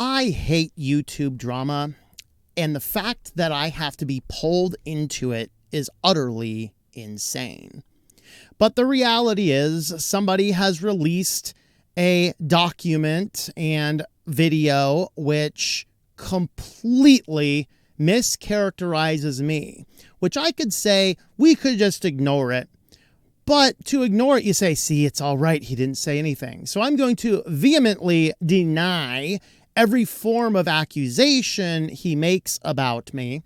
I hate YouTube drama, and the fact that I have to be pulled into it is utterly insane. But the reality is somebody has released a document and video which completely mischaracterizes me, which I could say we could just ignore it. But to ignore it, you say, see, it's all right. He didn't say anything. So I'm going to vehemently deny every form of accusation he makes about me.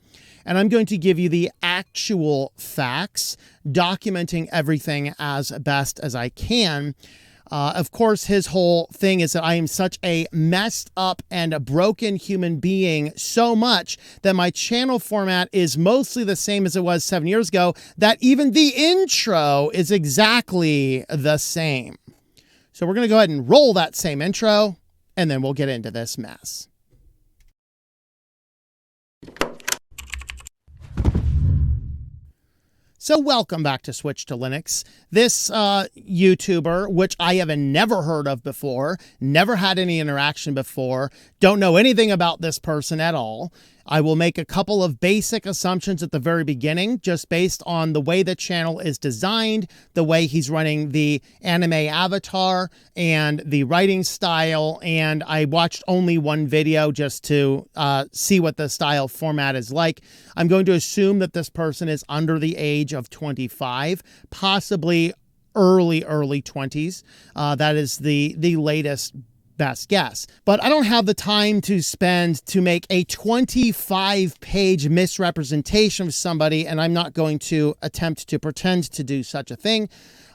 And I'm going to give you the actual facts, documenting everything as best as I can. Of course, his whole thing is that I am such a messed up and a broken human being, so much that my channel format is mostly the same as it was 7 years ago, that even the intro is exactly the same. So we're going to go ahead and roll that same intro, and then we'll get into this mess. So welcome back to Switch to Linux. This YouTuber, which I have never heard of before, never had any interaction before, don't know anything about this person at all. I will make a couple of basic assumptions at the very beginning, just based on the way the channel is designed, the way he's running the anime avatar, and the writing style. And I watched only one video just to see what the style format is like. I'm going to assume that this person is under the age of 25, possibly early 20s. That is the latest best guess. But I don't have the time to spend to make a 25-page misrepresentation of somebody, and I'm not going to attempt to pretend to do such a thing.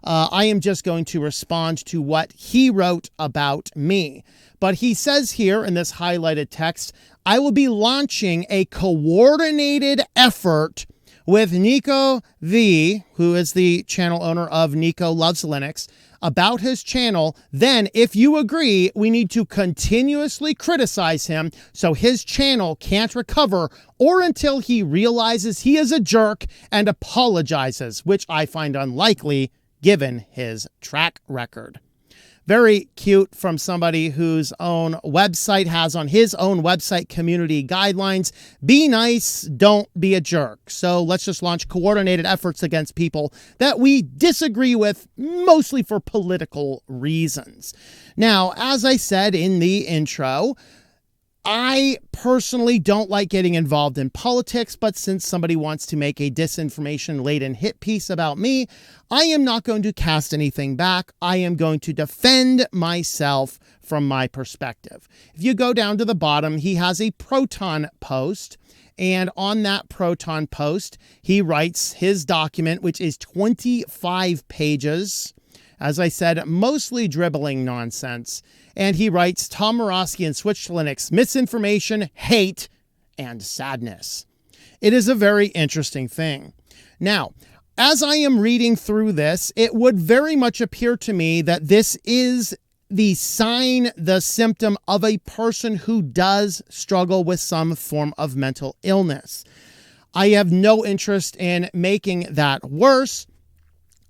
I am just going to respond to what he wrote about me. But he says here in this highlighted text, I will be launching a coordinated effort with Nico V, who is the channel owner of Nico Loves Linux, about his channel. Then, if you agree, we need to continuously criticize him so his channel can't recover, or until he realizes he is a jerk and apologizes, which I find unlikely given his track record. Very cute from somebody whose own website has on his own website community guidelines, be nice, don't be a jerk. So let's just launch coordinated efforts against people that we disagree with, mostly for political reasons. Now, as I said in the intro, I personally don't like getting involved in politics, but since somebody wants to make a disinformation-laden hit piece about me, I am not going to cast anything back. I am going to defend myself from my perspective. If you go down to the bottom, he has a Proton post, and on that Proton post, he writes his document, which is 25 pages. As I said, mostly dribbling nonsense. And he writes, Tom Morosky and Switch to Linux, misinformation, hate, and sadness. It is a very interesting thing. Now, as I am reading through this, it would very much appear to me that this is the sign, the symptom of a person who does struggle with some form of mental illness. I have no interest in making that worse.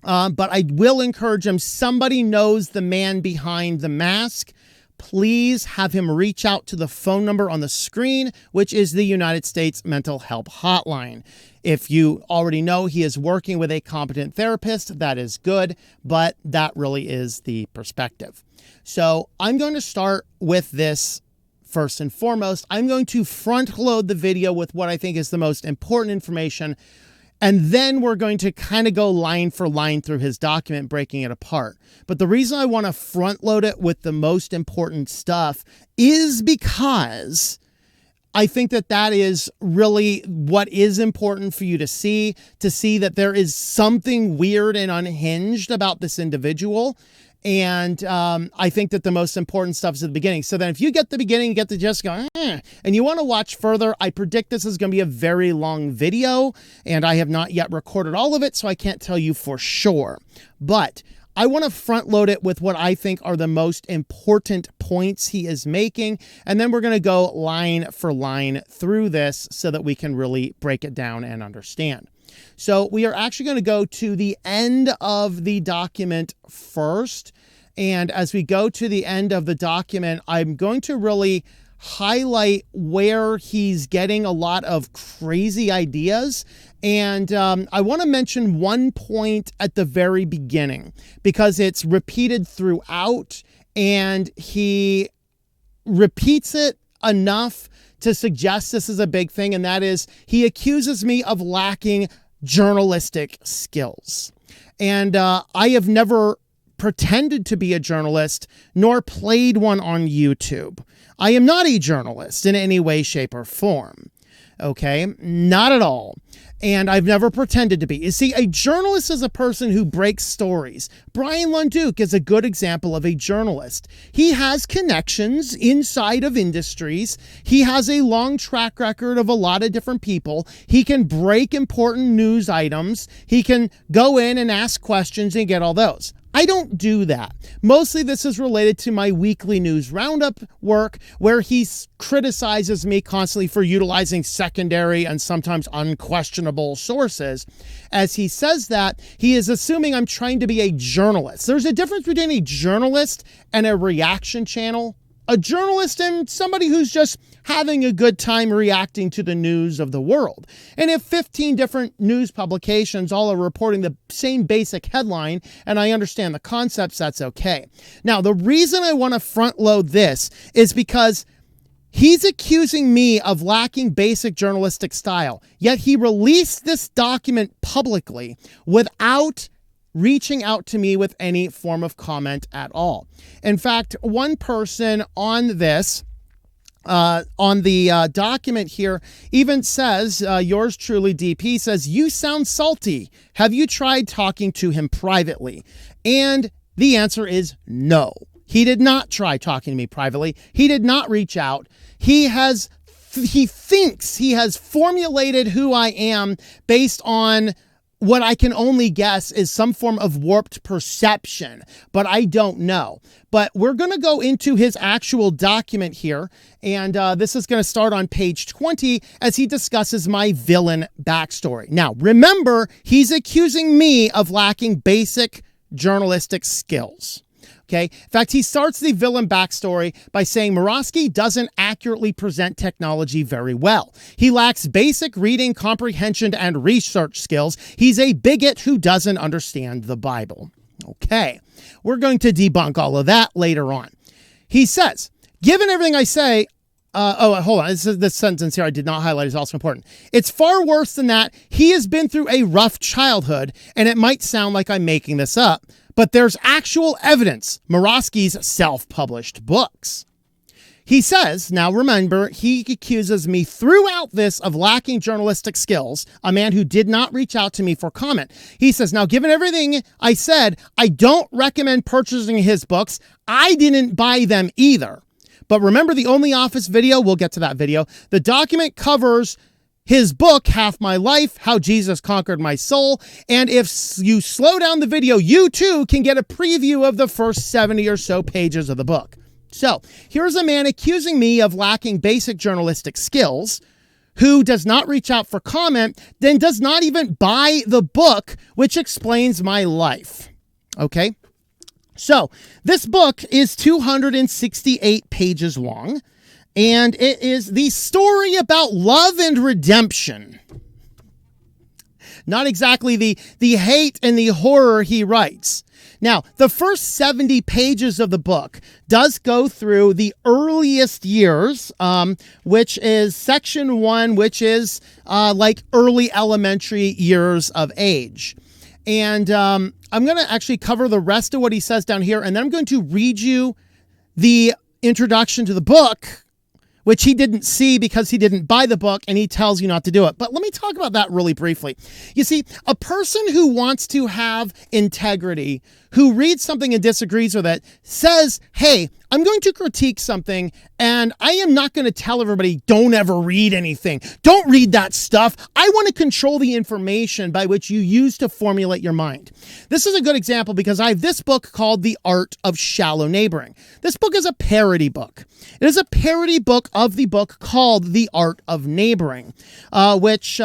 But I will encourage him, somebody knows the man behind the mask. Please have him reach out to the phone number on the screen, which is the United States Mental Health Hotline. If you already know he is working with a competent therapist, that is good, but that really is the perspective. So I'm going to start with this. First and foremost, I'm going to front load the video with what I think is the most important information. And then we're going to kind of go line for line through his document, breaking it apart. But the reason I want to front load it with the most important stuff is because I think that that is really what is important for you to see that there is something weird and unhinged about this individual. And I think that the most important stuff is at the beginning. So then if you get the beginning, you get to just go, and you want to watch further, I predict this is going to be a very long video, and I have not yet recorded all of it, so I can't tell you for sure. But I want to front load it with what I think are the most important points he is making, and then we're going to go line for line through this so that we can really break it down and understand. So we are actually going to go to the end of the document first. And as we go to the end of the document, I'm going to really highlight where he's getting a lot of crazy ideas. And I want to mention one point at the very beginning because it's repeated throughout, and he repeats it enough to suggest this is a big thing, and that is he accuses me of lacking journalistic skills. And I have never pretended to be a journalist, nor played one on YouTube. I am not a journalist in any way, shape, or form. Okay? Not at all. And I've never pretended to be. You see, a journalist is a person who breaks stories. Brian Lunduke is a good example of a journalist. He has connections inside of industries. He has a long track record of a lot of different people. He can break important news items. He can go in and ask questions and get all those. I don't do that. Mostly this is related to my weekly news roundup work, where he criticizes me constantly for utilizing secondary and sometimes unquestionable sources. As he says that, he is assuming I'm trying to be a journalist. There's a difference between a journalist and a reaction channel. A journalist and somebody who's just having a good time reacting to the news of the world. And if 15 different news publications all are reporting the same basic headline, and I understand the concepts, that's okay. Now, the reason I want to front load this is because he's accusing me of lacking basic journalistic style, yet he released this document publicly without reaching out to me with any form of comment at all. In fact, one person on this, on the document here, even says, yours truly, DP, says, "You sound salty. Have you tried talking to him privately?" And the answer is no. He did not try talking to me privately. He did not reach out. He thinks he has formulated who I am based on what I can only guess is some form of warped perception, but I don't know. But we're going to go into his actual document here, and this is going to start on page 20 as he discusses my villain backstory. Now, remember, he's accusing me of lacking basic journalistic skills. Okay. In fact, he starts the villain backstory by saying Murawski doesn't accurately present technology very well. He lacks basic reading, comprehension, and research skills. He's a bigot who doesn't understand the Bible. Okay. We're going to debunk all of that later on. He says, given everything I say, hold on. This sentence here I did not highlight is also important. It's far worse than that. He has been through a rough childhood, and it might sound like I'm making this up, but there's actual evidence. Murawski's self-published books. He says, now remember, he accuses me throughout this of lacking journalistic skills, a man who did not reach out to me for comment. He says, now given everything I said, I don't recommend purchasing his books. I didn't buy them either. But remember the Only Office video? We'll get to that video. The document covers his book, Half My Life, How Jesus Conquered My Soul. And if you slow down the video, you too can get a preview of the first 70 or so pages of the book. So here's a man accusing me of lacking basic journalistic skills, who does not reach out for comment, then does not even buy the book, which explains my life. Okay? So this book is 268 pages long. And it is the story about love and redemption. Not exactly the hate and the horror he writes. Now, the first 70 pages of the book does go through the earliest years, which is section 1, which is like early elementary years of age. And I'm going to actually cover the rest of what he says down here, and then I'm going to read you the introduction to the book, which he didn't see because he didn't buy the book, and he tells you not to do it. But let me talk about that really briefly. You see, a person who wants to have integrity, who reads something and disagrees with it, says, hey, I'm going to critique something, and I am not going to tell everybody, don't ever read anything. Don't read that stuff. I want to control the information by which you use to formulate your mind. This is a good example because I have this book called The Art of Shallow Neighboring. This book is a parody book. It is a parody book of the book called The Art of Neighboring, which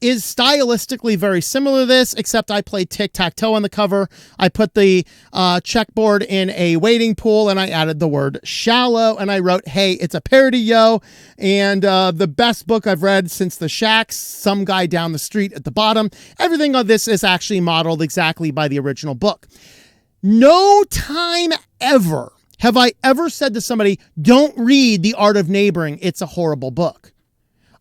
is stylistically very similar to this, except I played tic-tac-toe on the cover. I put the checkboard in a wading pool, and I added the word shallow, and I wrote, hey, it's a parody, yo, and the best book I've read since The Shacks, some guy down the street at the bottom. Everything on this is actually modeled exactly by the original book. No time ever have I ever said to somebody, don't read The Art of Neighboring, it's a horrible book.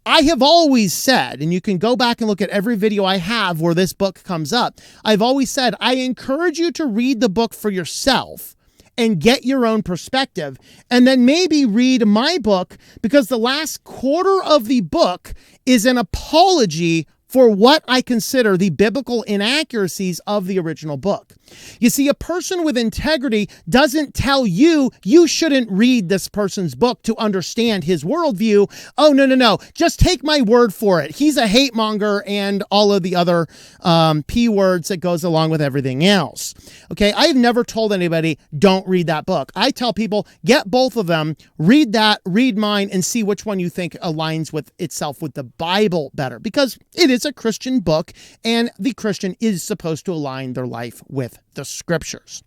I have always said, and you can go back and look at every video I have where this book comes up, I've always said, I encourage you to read the book for yourself and get your own perspective, and then maybe read my book, because the last quarter of the book is an apology for what I consider the biblical inaccuracies of the original book. You see, a person with integrity doesn't tell you, you shouldn't read this person's book to understand his worldview. Oh, no. Just take my word for it. He's a hate monger and all of the other P words that goes along with everything else. Okay, I've never told anybody, don't read that book. I tell people, get both of them, read that, read mine, and see which one you think aligns with itself with the Bible better, because it is a Christian book, and the Christian is supposed to align their life with the scriptures.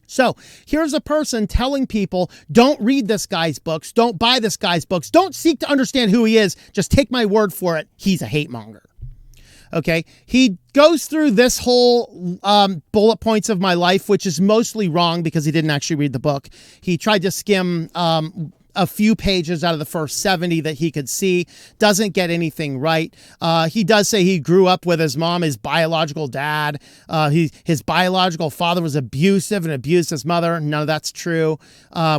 So here's a person telling people, don't read this guy's books, don't buy this guy's books, don't seek to understand who he is, just take my word for it, he's a hate monger. Okay, he goes through this whole bullet points of my life, which is mostly wrong because he didn't actually read the book. He tried to skim a few pages out of the first 70 that he could see, doesn't get anything right. He does say he grew up with his mom, his biological dad. His biological father was abusive and abused his mother. None of that's true,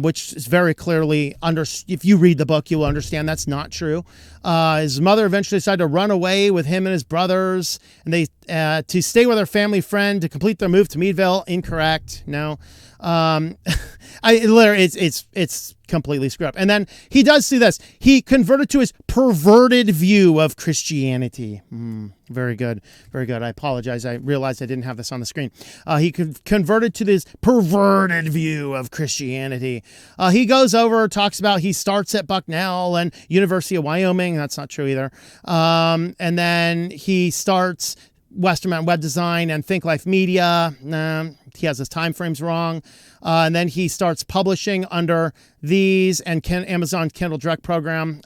which is very clearly, if you read the book, you will understand that's not true. His mother eventually decided to run away with him and his brothers, and they to stay with her family friend to complete their move to Meadville. Incorrect. No. It's completely screwed up. And then he does see this. He converted to his perverted view of Christianity. Very good. Very good. I apologize. I realized I didn't have this on the screen. He converted to this perverted view of Christianity. He goes over, talks about he starts at Bucknell and University of Wyoming. That's not true either. And then he starts Western Mountain Web Design and Think Life Media. He has his time frames wrong. And then he starts publishing under these and Amazon Kindle Direct program.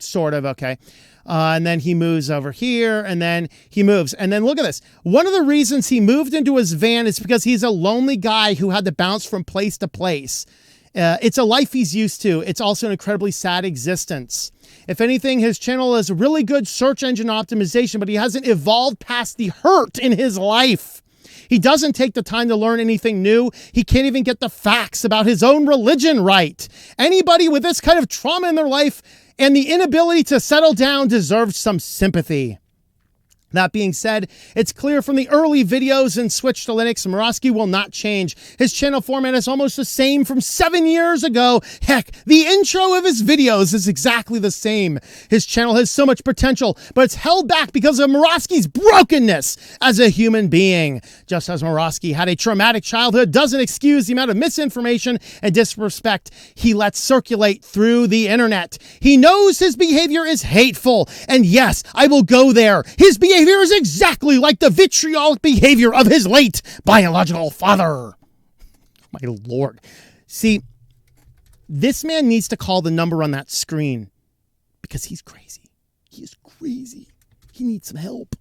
Sort of, okay. And then he moves over here, and then he moves. And then look at this. One of the reasons he moved into his van is because he's a lonely guy who had to bounce from place to place. It's a life he's used to. It's also an incredibly sad existence. If anything, his channel has really good search engine optimization, but he hasn't evolved past the hurt in his life. He doesn't take the time to learn anything new. He can't even get the facts about his own religion right. Anybody with this kind of trauma in their life and the inability to settle down deserves some sympathy. That being said, it's clear from the early videos in Switch to Linux, Murawski will not change. His channel format is almost the same from 7 years ago. Heck, the intro of his videos is exactly the same. His channel has so much potential, but it's held back because of Murawski's brokenness as a human being. Just as Murawski had a traumatic childhood doesn't excuse the amount of misinformation and disrespect he lets circulate through the internet. He knows his behavior is hateful, and yes, I will go there. His behavior is exactly like the vitriolic behavior of his late biological father. My Lord. See, this man needs to call the number on that screen because he's crazy. He is crazy. He needs some help.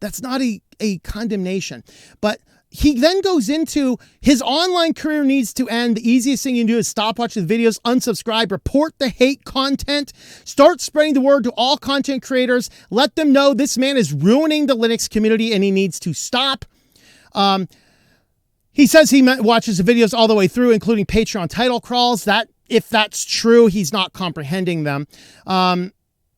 That's not a condemnation, but he then goes into his online career needs to end. The easiest thing you can do is stop watching the videos, unsubscribe, report the hate content, start spreading the word to all content creators. Let them know this man is ruining the Linux community and he needs to stop. He says he watches the videos all the way through, including Patreon title crawls. If that's true, he's not comprehending them.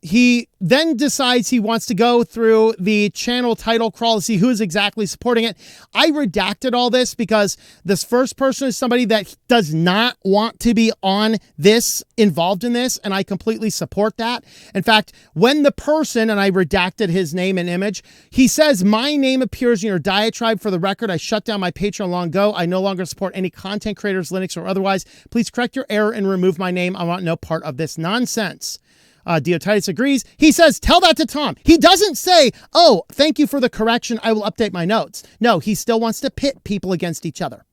He then decides he wants to go through the channel title crawl to see who is exactly supporting it. I redacted all this because this first person is somebody that does not want to be on this, involved in this, and I completely support that. In fact, when the person, and I redacted his name and image, he says, my name appears in your diatribe. For the record, I shut down my Patreon long ago. I no longer support any content creators, Linux or otherwise. Please correct your error and remove my name. I want no part of this nonsense. Diotitus agrees. He says, tell that to Tom. He doesn't say, oh, thank you for the correction. I will update my notes. No, he still wants to pit people against each other.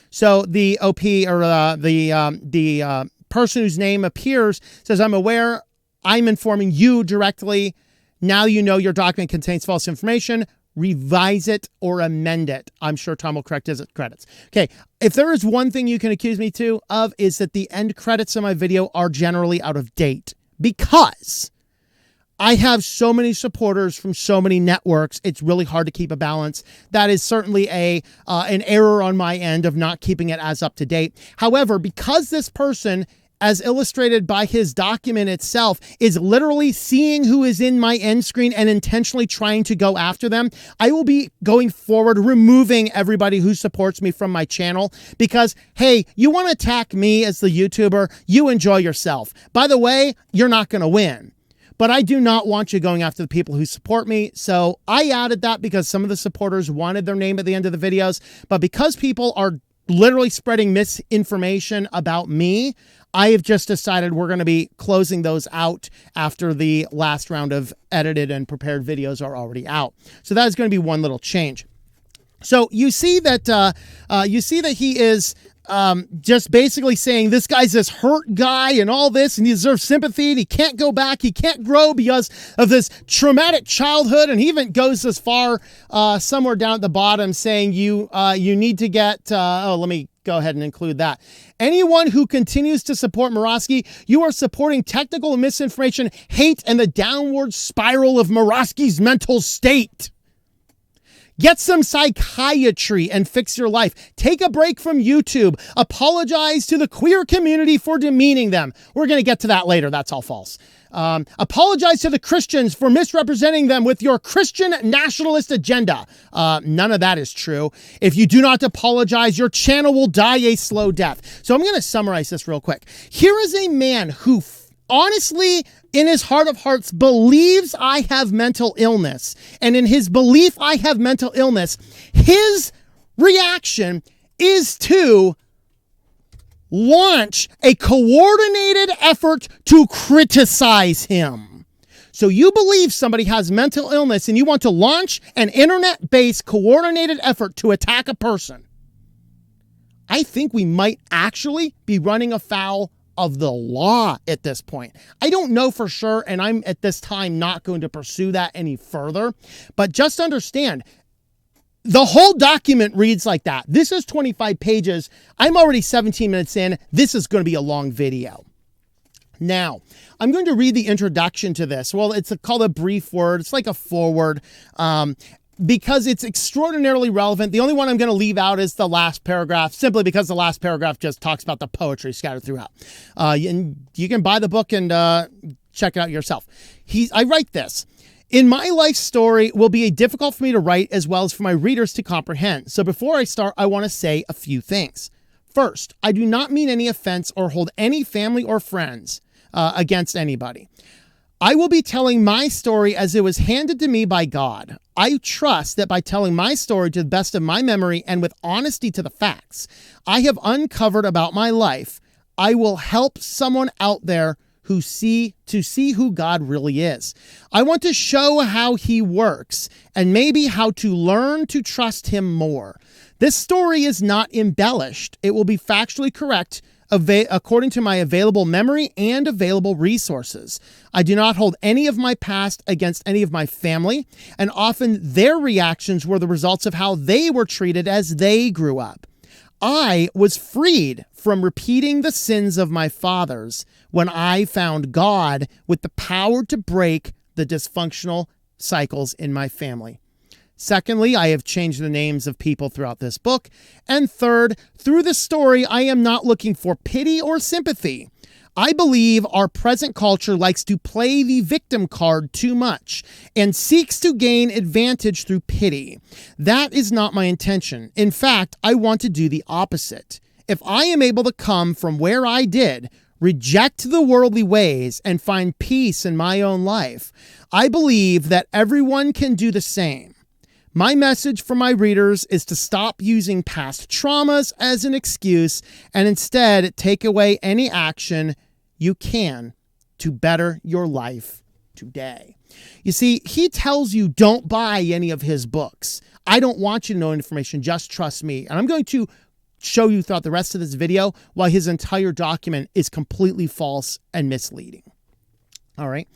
So the OP or the person whose name appears says, I'm aware I'm informing you directly. Now you know your document contains false information. Revise it or amend it. I'm sure Tom will correct his credits. Okay, if there is one thing you can accuse me of is that the end credits of my video are generally out of date because I have so many supporters from so many networks. It's really hard to keep a balance. That is certainly an error on my end of not keeping it as up to date. However, because this person, as illustrated by his document itself, is literally seeing who is in my end screen and intentionally trying to go after them, I will be going forward removing everybody who supports me from my channel because, hey, you want to attack me as the YouTuber, you enjoy yourself. By the way, you're not going to win. But I do not want you going after the people who support me. So I added that because some of the supporters wanted their name at the end of the videos. But because people are literally spreading misinformation about me, I have just decided we're going to be closing those out after the last round of edited and prepared videos are already out. So that is going to be one little change. So you see that he is just basically saying this guy's this hurt guy and all this, and he deserves sympathy, and he can't go back, he can't grow because of this traumatic childhood, and he even goes as far somewhere down at the bottom saying you need to get let me go ahead and include that. Anyone who continues to support Murawski, you are supporting technical misinformation, hate, and the downward spiral of Murawski's mental state. Get some psychiatry and fix your life. Take a break from YouTube. Apologize to the queer community for demeaning them. We're going to get to that later. That's all false. Apologize to the Christians for misrepresenting them with your Christian nationalist agenda. None of that is true. If you do not apologize, your channel will die a slow death. So I'm going to summarize this real quick. Here is a man who honestly, in his heart of hearts, believes I have mental illness. And in his belief I have mental illness, his reaction is to launch a coordinated effort to criticize him. So you believe somebody has mental illness and you want to launch an internet-based coordinated effort to attack a person. I think we might actually be running afoul of the law at this point. I don't know for sure, and I'm at this time not going to pursue that any further, but just understand, the whole document reads like that. This is 25 pages. I'm already 17 minutes in. This is going to be a long video. Now, I'm going to read the introduction to this. Well, it's called a brief word. It's like a foreword. Because it's extraordinarily relevant. The only one I'm going to leave out is the last paragraph, simply because the last paragraph just talks about the poetry scattered throughout. And you can buy the book and check it out yourself. I write this. In my life story will be difficult for me to write as well as for my readers to comprehend. So before I start, I want to say a few things. First, I do not mean any offense or hold any family or friends against anybody. I will be telling my story as it was handed to me by God. I trust that by telling my story to the best of my memory and with honesty to the facts I have uncovered about my life, I will help someone out there to see who God really is. I want to show how he works and maybe how to learn to trust him more. This story is not embellished. It will be factually correct according to my available memory and available resources. I do not hold any of my past against any of my family, and often their reactions were the results of how they were treated as they grew up. I was freed from repeating the sins of my fathers when I found God with the power to break the dysfunctional cycles in my family. Secondly, I have changed the names of people throughout this book. And third, through this story, I am not looking for pity or sympathy. I believe our present culture likes to play the victim card too much and seeks to gain advantage through pity. That is not my intention. In fact, I want to do the opposite. If I am able to come from where I did, reject the worldly ways, and find peace in my own life, I believe that everyone can do the same. My message for my readers is to stop using past traumas as an excuse and instead take away any action you can to better your life today. You see, he tells you don't buy any of his books. I don't want you to know information. Just trust me. And I'm going to show you throughout the rest of this video why his entire document is completely false and misleading. All right.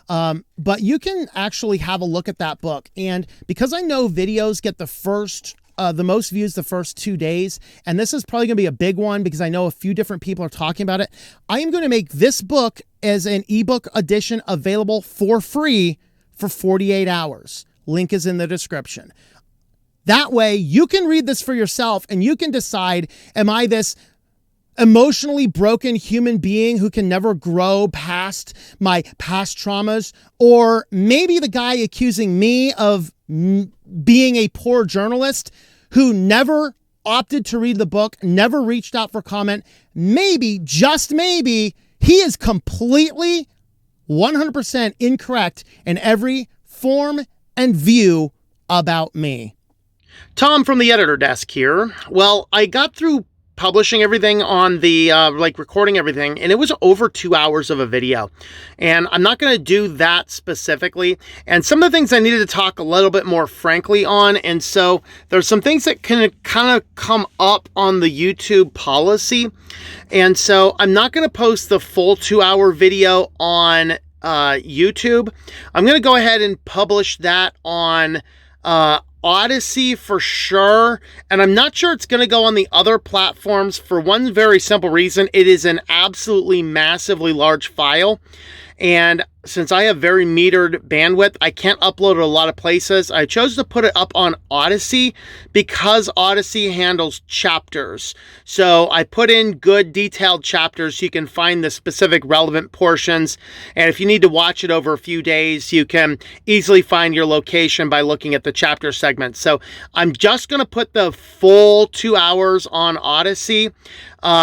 But you can actually have a look at that book. And because I know videos get the most views the first 2 days, and this is probably going to be a big one because I know a few different people are talking about it, I am going to make this book as an ebook edition available for free for 48 hours. Link is in the description. That way you can read this for yourself and you can decide, am I this emotionally broken human being who can never grow past my past traumas? Or maybe the guy accusing me of being a poor journalist who never opted to read the book, never reached out for comment, maybe, just maybe, he is completely 100% incorrect in every form and view about me. Tom from the editor desk here. Well, I got through publishing everything on the, recording everything, and it was over 2 hours of a video. And I'm not going to do that specifically. And some of the things I needed to talk a little bit more frankly on. And so there's some things that can kind of come up on the YouTube policy. And so I'm not going to post the full 2-hour video on YouTube. I'm going to go ahead and publish that on Odyssey for sure, and I'm not sure it's going to go on the other platforms for one very simple reason. It is an absolutely massively large file, and since I have very metered bandwidth, I can't upload it a lot of places. I chose to put it up on Odyssey because Odyssey handles chapters. So I put in good detailed chapters so you can find the specific relevant portions. And if you need to watch it over a few days, you can easily find your location by looking at the chapter segments. So I'm just going to put the full 2 hours on Odyssey.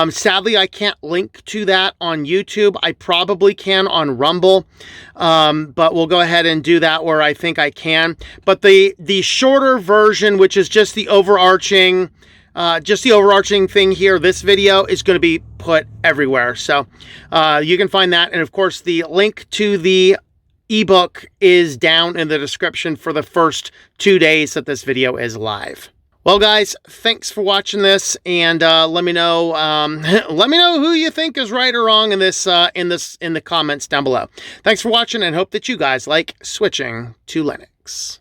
Sadly, I can't link to that on YouTube. I probably can on Rumble. But we'll go ahead and do that where I think I can. But the shorter version, which is just the overarching thing here, this video is going to be put everywhere. So you can find that. And of course, the link to the ebook is down in the description for the first 2 days that this video is live. Well, guys, thanks for watching this, and let me know who you think is right or wrong in this in the comments down below. Thanks for watching, and hope that you guys like switching to Linux.